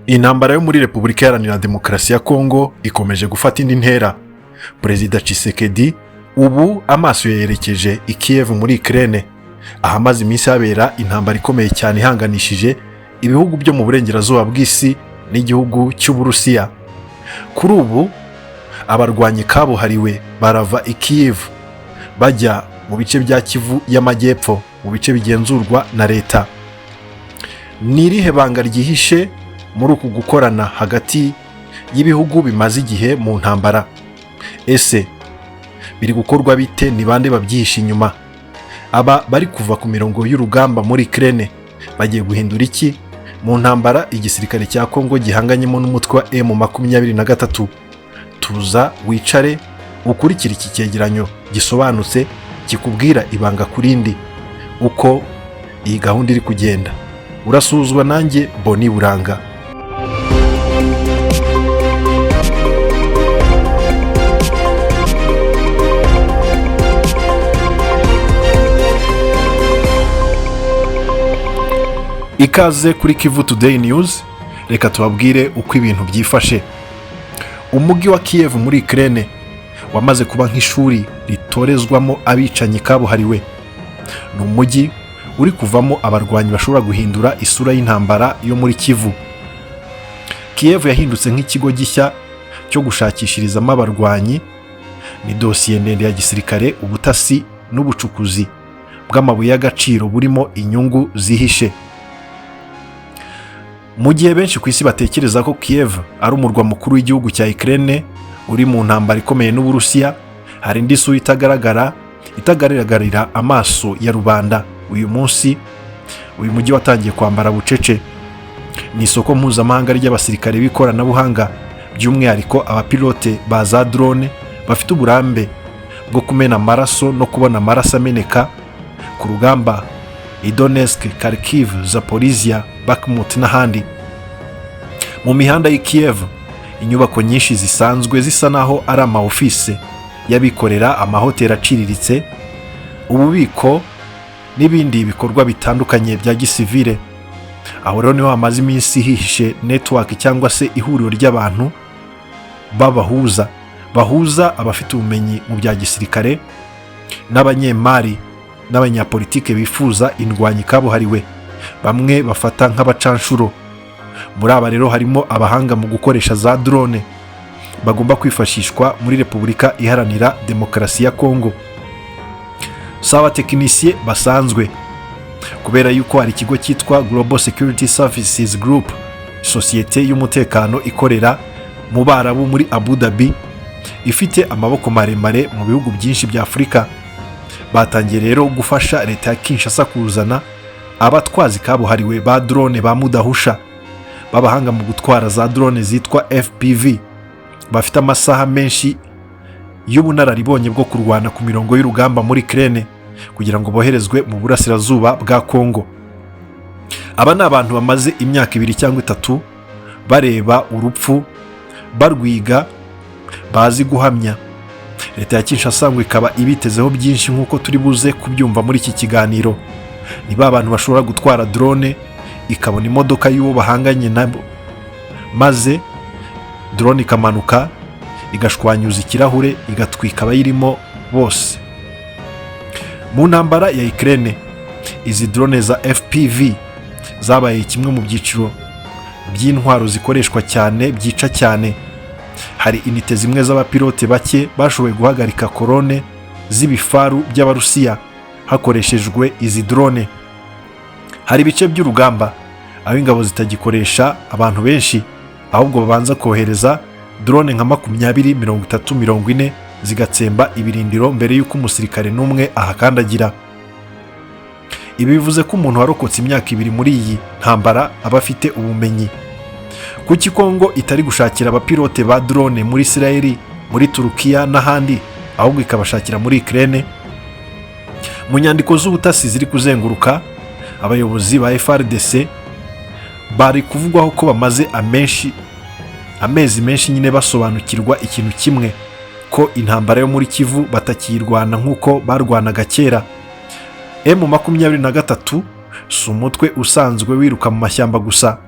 Intambara yo muri Repubulika Iharanira Demokarasi ya Kongo ikomeje gufata indi ntera. Perezida Tshisekedi ubu amaso yerekeje i Kiev muri Ukraine, ahamaze iminsi habera intambara ikomeye cyane ihanganishije ibihugu byo mu burengerazuba bw'isi n'igihugu cy'Uburusiya. Kuri ubu abarwanyi kabuhariwe barava i Kiev bajya mu bice bya Kivu y'Amajyepfo, mu bice bigenzurwa na leta. Ni irihe banga ryihishe muri uku gukorana hagati y'ibihugu bimaze igihe mu ntambara? Ese biri gukorwa bite? Ni bande babyihishe inyuma? Aba bari kuva ku mirongo y'urugamba muri Ukraine bagiye guhindura iki mu ntambara igisirikare cya Kongo gihanganyemo n'umutwe wa M23? Tuza wicare ukurikira iki cyegeranyo gisobanutse kikubwira ibanga kurindi uko iyi gahunda iri kugenda. Urasuzwa nanjye Boni Buranga. Ikaze kuri Kivu Today News. Reka tubabwire uko ibintu byifashe. Umujyi wa Kiev muri Ukraine wamaze kuba nk'ishuri ritorezwamo abicanyi kabuhariwe. Ni umujyi uri kuvamo abarwanyi bashobora guhindura isura y'intambara yo muri Kivu. Kiev yahindutse nk'ikigo gishya cyo gushakishirizamo abarwanyi. Ni dosiye ndende ya gisirikare, ubutasi n'ubucukuzi bw'amabuye y'agaciro burimo inyungu zihishe. Mu gihe benshi ku isi batekereza ko Kiev ari umurwa mukuru w'igihugu cya Ukraine uri mu ntambara ikomeye n'Uburusiya, hari indi sura itagaragarira amaso ya rubanda. Uyu munsi uyu mujyi watangiye kwambara bucece. Ni isoko mpuzamahanga ry'abasirikare b'ikoranabuhanga, by'umwihariko abapilote ba za drone bafite uburambe bwo kumena amaraso no kubona amaraso ameneka ku rugamba i Donetsk, Kharkiv, Zaporizhia, Bakhmut n'ahandi. Mu mihanda y'i Kiev inyubako nyinshi zisanzwe zisa naho ari amaofise y'abikorera, amahoteli aciriritse, ububiko n'ibindi bikorwa bitandukanye bya gisivile. Aho rero niho hamaze iminsi hihishe network cyangwa se ihuriro ry'abantu bahuza abafite ubumenyi mu bya gisirikare n'abanyemari n'abanyapolitike bifuza indwanyi kabuhariwe, bamwe bafata nk'abacanshuro. Muri aba rero harimo abahanga mu gukoresha za drone bagomba kwifashishwa muri Repubulika Iharanira Demokarasi ya Kongo. Si abatekinisiye basanzwe, kubera yuko hari ikigo cyitwa Global Security Services Group, sosiyete y'umutekano ikorera mu Barabu muri Abu Dhabi, ifite amaboko maremare mu bihugu byinshi bya Afurika. Batangiye rero gufasha leta ya Kinshasa kuzana abatwazi kabuhariwe ba drone ba mudahusha, babahanga mu gutwara za drone zitwa FPV, bafite amasaha menshi y'ubunararibonye bwo kurwana ku mirongo y'urugamba muri Ukraine kugira ngo boherezwe mu burasirazuba bwa Kongo. Aba ni abantu bamaze imyaka 2 cyangwa 3 bareba urupfu, barwiga, bazi guhamya. Leta ya Kinshasa ngo ikaba ibitezeho byinshi nk'uko turi buze kubyumva muri iki kiganiro. Ni ba bantu bashobora gutwara drone ikabona imodoka y'uwo bahanganye nabo, maze drone ikamanuka igashwanyuza ikirahure igatwika abayirimo bose. Mu ntambara ya Ukraine izi drone za FPV zabaye kimwe mu byiciro by'intwaro zikoreshwa cyane, byica cyane. Hari inite zimwe z'abapilote bake bashoboye guhagarika korone z'ibifaru by'Abarusiya hakoreshejwe izi drone. Hari ibice by'urugamba aho ingabo zitagikoresha abantu benshi, ahubwo babanza kohereza drone nka 20, 30, 40 zigatsemba ibirindiro mbere y'uko umusirikare n'umwe ahakandagira. Ibi bivuze ko umuntu warokotse imyaka 2 muri iyi ntambara aba afite ubumenyi. Kuki Kongo itari gushakira abapilote ba drone muri Israel, muri Turukiya n'ahandi, ahubwo ikabashakira muri Ukraine? Mu nyandiko z'ubutasi ziri kuzenguruka, abayobozi ba FARDC bari kuvugwaho ko bamaze amezi menshi nyine basobanukirwa ikintu kimwe, ko intambara yo muri Kivu batakirwana nk'uko barwanaga kera. M23 si umutwe usanzwe wiruka mu mashyamba gusa.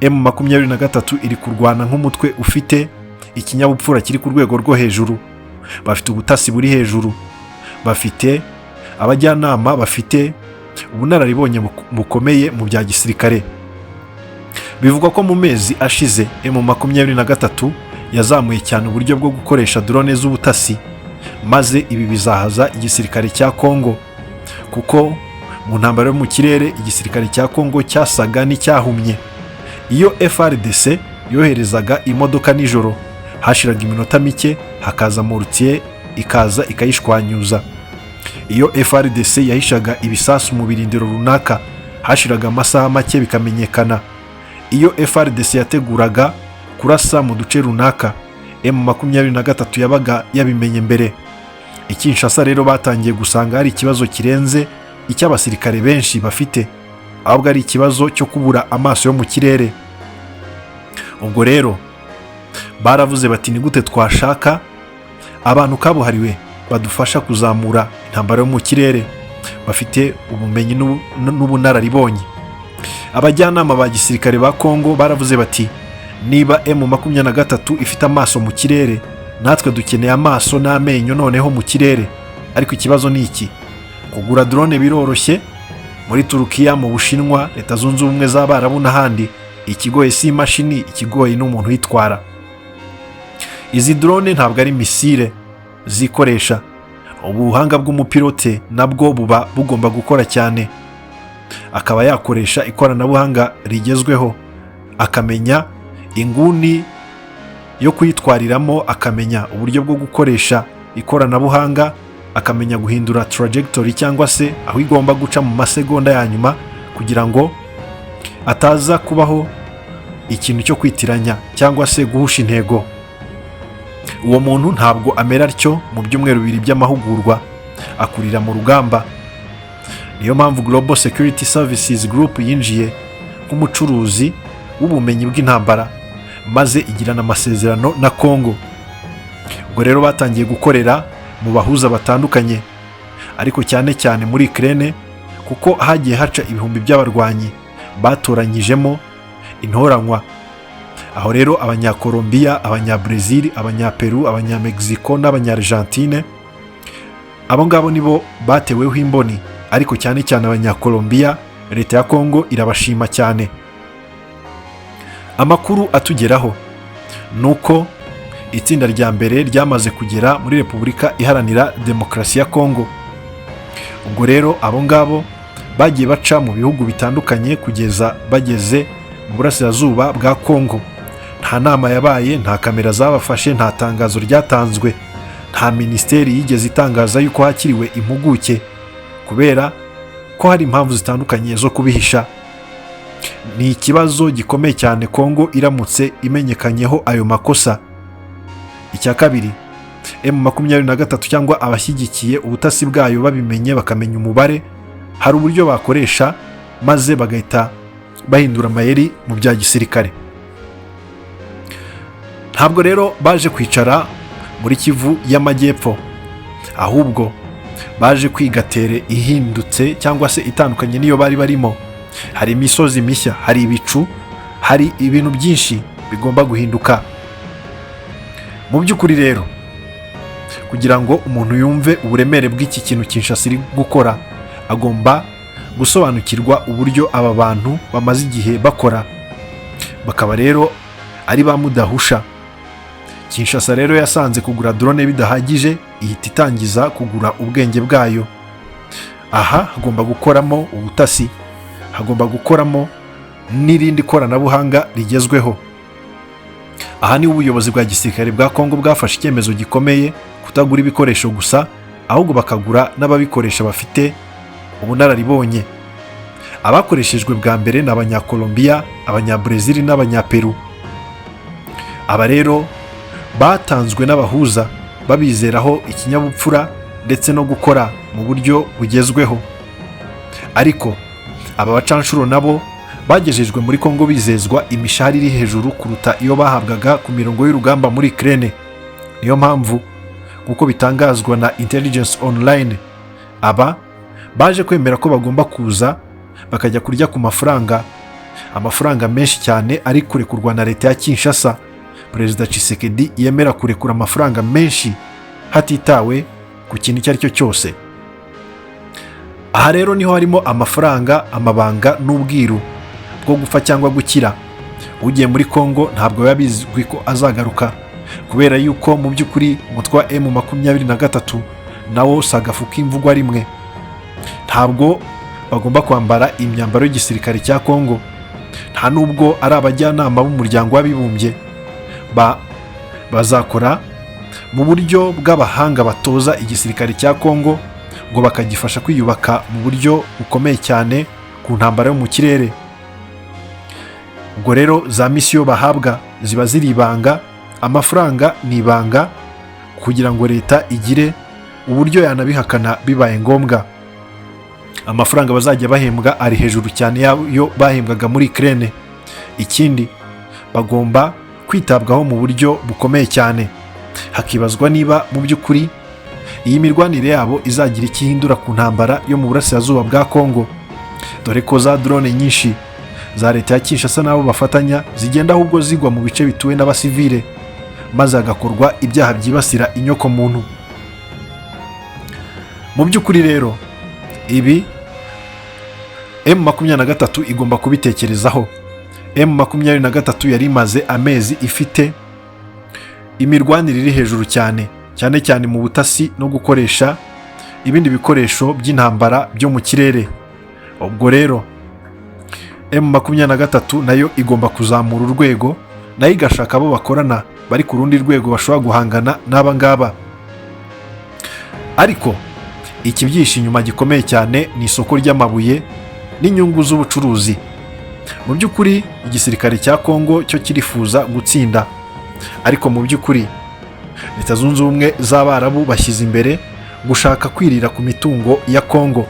M23 iri kurwana nk'umutwe ufite ikinyabupfura kiri ku rwego rwo hejuru, bafite ubutasi buri hejuru, bafite abajyanama, bafite ubunararibonye bukomeye mu bya gisirikare. Bivugwa ko mu mezi ashize M23 yazamuye cyane uburyo bwo gukoresha drone z'ubutasi, maze ibi bizahaza igisirikare cya Kongo, kuko mu ntambara yo mu kirere igisirikare cya Kongo cyasaga n'icyahumye. Iyo FARDC yoherezaga imodoka nijoro, hashiraga iminota mike hakaza mortier ikaza ikayishwanyuza. Iyo FARDC yahishaga ibisasu mu birindiro runaka, hashiraga amasaha make bikamenyekana. Iyo FARDC yateguraga kurasa mu duce runaka, M23 yabaga yabimenye mbere. Kinshasa rero batangiye gusanga hari ikibazo kirenze icy'abasirikare benshi bafite, ahubwo ari ikibazo cyo kubura amaso yo mu kirere. Ubwo rero baravuze bati, ni gute twashaka abantu kabuhariwe badufasha kuzamura intambara yo mu kirere, bafite ubumenyi n'ubunararibonye. Abajyanama ba gisirikare ba Kongo baravuze bati, niba M23 ifite amaso mu kirere, natwe dukeneye amaso n'amenyo noneho mu kirere. Ariko ikibazo ni iki? Kugura drone biroroshye muri Turukiya, mu Bushinwa, Leta Zunze Ubumwe z'Abarabu n'ahandi. Ikigoye si imashini, ikigoye n'umuntu uyitwara. Izi drone ntabwo ari misile zikoresha, ubuhanga bw'umupilote nabwo buba bugomba gukora cyane, akaba yakoresha ikoranabuhanga rigezweho, akamenya inguni yo kuyitwariramo, akamenya uburyo bwo gukoresha ikoranabuhanga, akamenya guhindura trajectory cyangwa se aho igomba guca mu masegonda ya nyuma, kugira ngo ataza kubaho ikintu cyo kwitiranya cyangwa se guhusha intego. Uwo muntu ntabwo amera atyo mu byumweru bibiri by'amahugurwa, akurira mu rugamba. Niyo mpamvu Global Security Services Group yinjiye nk'umucuruzi w'ubumenyi bw'intambara, maze igirana amasezerano na Kongo. Ubwo rero batangiye gukorera mu bahuza batandukanye, ariko cyane cyane muri Ukraine, kuko hagiye haca ibihumbi by'abarwanyi batoranyijemo intoranywa. Aho rero Abanya-Colombia, Abanya-Brazil, Abanya-Peru, Abanya-Mexico n'Abanya-Argentine, abo ngabo nibo bateweho imboni. Ariko cyane cyane Abanya-Colombia, leta ya Kongo irabashima cyane. Amakuru atugeraho nuko itsinda rya mbere ryamaze kugera muri Repubulika Iharanira Demokarasi ya Kongo. Ubwo rero abo ngabo bagiye baca mu bihugu bitandukanye kugeza bageze mu burasirazuba bwa Kongo. Nta nama yabaye, nta kamera zabafashe, nta tangazo ryatanzwe, nta minisiteri yigeze itangaza yuko hakiriwe impuguke, kubera ko hari impamvu zitandukanye zo kubihisha. Ni ikibazo gikomeye cyane Kongo iramutse imenyekanyeho ayo makosa. Icya kabiri, M23 cyangwa abashyigikiye ubutasi bwayo babimenye, bakamenya umubare, hari uburyo bakoresha maze bagahita bahindura amayeri mu bya gisirikare. Ntabwo rero baje kwicara muri Kivu y'Amajyepfo, ahubwo baje kwiga tere ihindutse cyangwa se itandukanye niyo bari barimo. Hari imisozi mishya, hari ibicu, hari ibintu byinshi bigomba guhinduka. Mu by'ukuri rero, kugira ngo umuntu yumve uburemere bw'iki kintu Kinshasa iri gukora, agomba gusobanukirwa uburyo aba bantu bamaze igihe bakora, bakaba rero ari ba mudahusha. Kinshasa rero yasanze kugura drone bidahagije, ihita itangiza kugura ubwenge bwayo. Aha hagomba gukoramo ubutasi, hagomba gukoramo n'irindi koranabuhanga rigezweho. Aha ni ubuyobozi bwa gisirikare bwa Kongo bwafashe icyemezo gikomeye, kutagura ibikoresho gusa, ahubwo bakagura n'ababikoresha bafite ubunararibonye. Abakoreshejwe bwa mbere ni Abanya-Colombia, Abanya-Brazil n'Abanya-Peru. Aba rero batanzwe n'abahuza babizeraho ikinyabupfura ndetse no gukora mu buryo bugezweho. Ariko aba bacanshuro nabo bagejejwe muri Kongo bizezwa imishahara iri hejuru kuruta iyo bahabwaga ku mirongo y'urugamba muri Ukraine. Niyo mpamvu kuko bitangazwa na Intelligence Online, aba baje kwemera ko bagomba kuza bakajya kurya ku mafaranga amafaranga menshi cyane ari kurekurwa na leta ya Kinshasa. Perezida Tshisekedi yemera kurekura amafaranga menshi hatitawe ku kintu icyo ari cyo cyose. Aha rero niho harimo amafaranga, amabanga n'ubwiru bwo gupfa cyangwa gukira. Ugiye muri Kongo ntabwo biba bizwi ko azagaruka, kubera yuko mu by'ukuri umutwe wa M23 nawo si agafu k'imvugwa rimwe. Ntabwo bagomba kwambara imyambaro y'igisirikare cya Kongo, nta nubwo ari abajyanama b'umuryango w'abibumbye. Bazakora mu buryo bw'abahanga batoza igisirikare cya Kongo ngo bakagifasha kwiyubaka mu buryo bukomeye cyane ku ntambara yo mu kirere. Ubwo rero za misiyo bahabwa ziba ziri ibanga, amafaranga ni ibanga, kugira ngo leta igire uburyo yanabihakana bibaye ngombwa. Amafaranga bazajya bahembwa ari hejuru cyane y'ayo bahembwaga muri Ukraine. Ikindi, bagomba kwitabwaho mu buryo bukomeye cyane. Hakibazwa niba mu by'ukuri iyi mirwanire yabo izagira ikihindura ku ntambara yo mu burasirazuba bwa Kongo, dore ko za drone nyinshi za leta ya Kinshasa nabo bafatanya zigenda ahubwo zigwa mu bice bituwe n'abasivile, maze hagakorwa ibyaha byibasira inyoko muntu. Mu by'ukuri rero ibi M23 igomba kubitekerezaho. M23 yari imaze amezi ifite imirwanire iri hejuru cyane cyane mu butasi no gukoresha ibindi bikoresho by'intambara byo mu kirere. Ubwo rero M23 nayo igomba kuzamura urwego, nayo igashaka abo bakorana bari ku rundi rwego bashobora guhangana n'aba ngaba. Ariko ikibyihishe inyuma gikomeye cyane ni isoko ry'amabuye n'inyungu z'ubucuruzi. Mu by'ukuri igisirikare cya Kongo cyo kirifuza gutsinda, ariko mu by'ukuri Leta Zunze Ubumwe z'Abarabu bashyize imbere gushaka kwirira ku mitungo ya Kongo.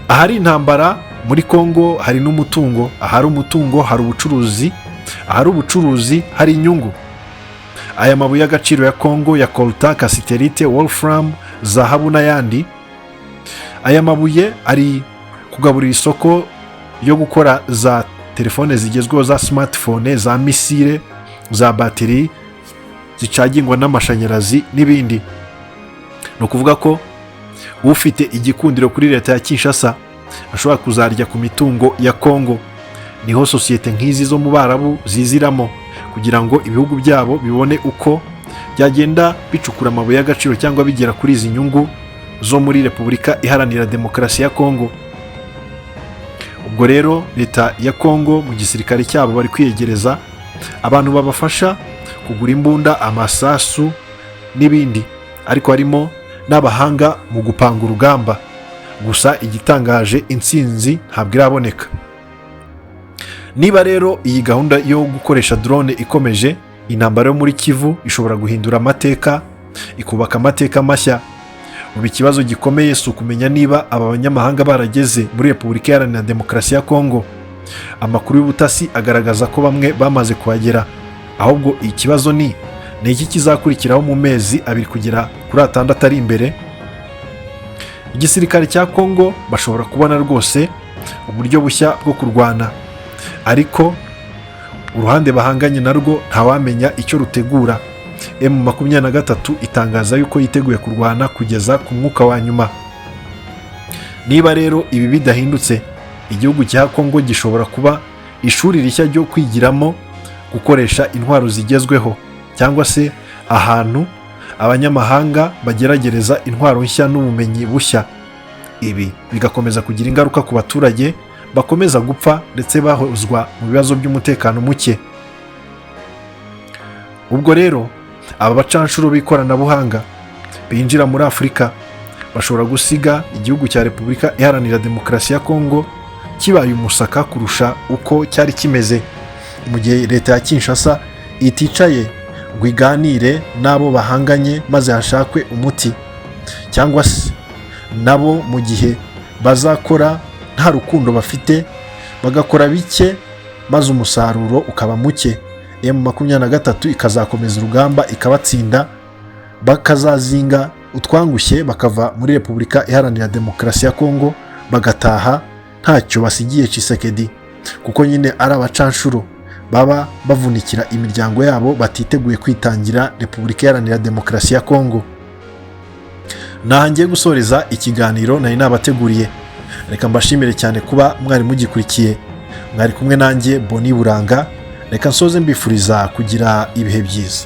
Ahari intambara muri Kongo hari n'umutungo, ahari umutungo hari ubucuruzi, ahari ubucuruzi hari inyungu. Aya mabuye y'agaciro ya Kongo ya coltan, cassiterite, wolfram, zahabu n'ayandi, aya mabuye ari kugaburira isoko yo gukora za telefone zigezweho, za smartphone, za misile, za bateri zicagingwa n'amashanyarazi n'ibindi. No kuvuga ko ufite igikundiro kuri leta ya Kinshasa ashobora kuzarya ku mitungo ya Kongo. Niho sosiyete nk'izi zo mu Barabu ziziramo kugira ngo ibihugu byabo bibone uko byagenda bicukura amabuye y'agaciro cyangwa bigera kuri izi nyungu zo muri Repubulika Iharanira Demokarasi ya Kongo. Ubwo rero leta ya Kongo mu gisirikare cyabo bari kwiyegereza abantu babafasha kugura imbunda, amasasu n'ibindi, ariko harimo n'abahanga mu gupanga urugamba. Gusa igitangaje, intsinzi ntabwo iraboneka. Niba rero iyi gahunda yo gukoresha drone ikomeje, intambara yo muri Kivu ishobora guhindura amateka, ikubaka amateka mashya. Ubu ikibazo gikomeye si ukumenya niba aba banyamahanga barageze muri Repubulika Iharanira Demokarasi ya Kongo. Amakuru y'ubutasi agaragaza ko bamwe bamaze kuhagera, ahubwo ikibazo ni iki kizakurikiraho mu mezi 2 kugera kuri 6 ari imbere. Igisirikare cya Kongo bashobora kubona rwose uburyo bushya bwo kurwana, ariko uruhande bahanganye narwo ntawamenya icyo rutegura. M23 itangaza yuko yiteguye kurwana kugeza ku mwuka wa nyuma. Niba rero ibi bidahindutse, igihugu cya Kongo gishobora kuba ishuri rishya ryo kwigiramo gukoresha intwaro zigezweho, cyangwa se ahantu abanyamahanga bageragereza intwaro nshya n'ubumenyi bushya. Ibi bigakomeza kugira ingaruka ku baturage bakomeza gupfa ndetse bahozwa mu bibazo by'umutekano muke. Ubwo rero aba bacanshuro b'ikoranabuhanga binjira muri Afurika bashobora gusiga igihugu cya Repubulika Iharanira Demokarasi ya Kongo kibaye umusaka kurusha uko cyari kimeze, mu gihe leta ya Kinshasa iticaye ngo iganire n'abo bahanganye maze hashakwe umuti, cyangwa se nabo mu gihe bazakora nta rukundo bafite bagakora bike maze umusaruro ukaba muke. M23 ikazakomeza urugamba ikabatsinda, bakazazinga utwangushye bakava muri Repubulika Iharanira Demokarasi ya Kongo bagataha ntacyo basigiye Tshisekedi, kuko nyine ari abacanshuro baba bavunikira imiryango yabo batiteguye kwitangira Repubulika Iharanira Demokarasi ya Kongo. Naha ngiye gusoreza ikiganiro nari nabateguriye. Reka mbashimire cyane kuba mwari mugikurikiye. Mwari kumwe nanjye Boni Buranga. Reka nsoze mbifuriza kugira ibihe byiza.